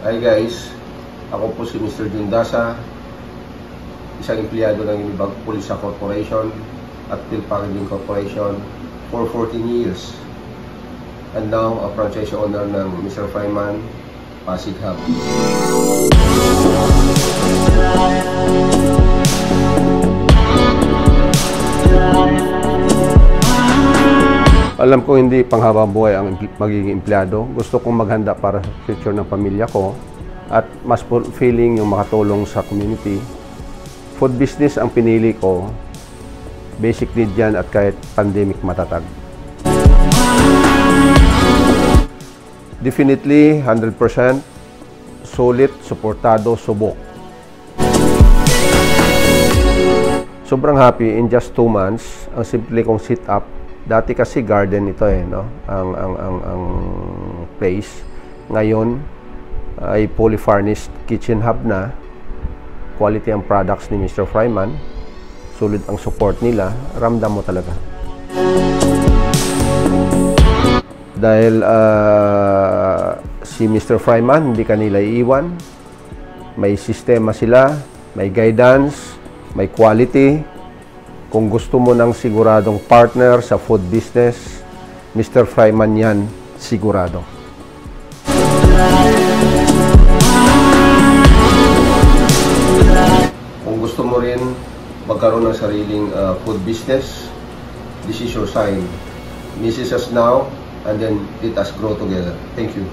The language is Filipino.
Hi guys, ako po si Mr. Jundasa, isang empleyado ng Unibag Pulisa Corporation at Phil Packaging Corporation for 14 years. And now, a franchise owner ng Mr. Fryman, Pasig Hub. Alam ko hindi panghabang buhay ang magiging empleyado. Gusto kong maghanda para sa future ng pamilya ko at mas fulfilling yung makatulong sa community. Food business ang pinili ko. Basic need yan at kahit pandemic matatag. Definitely 100% sulit, suportado, subok. Sobrang happy in just 2 months. Ang simple kong sit up. Dati kasi garden ito no? Ang place. Ngayon ay fully furnished kitchen hub na. Quality ang products ni Mr. Fryman. Sulit ang support nila. Ramdam mo talaga. Dahil si Mr. Fryman hindi kanila iiwan. May sistema sila, may guidance, may quality. Kung gusto mo ng siguradong partner sa food business, Mr. Fryman yan, sigurado. Kung gusto mo rin magkaroon ng sariling food business, this is your sign. Message us now and then let us grow together. Thank you.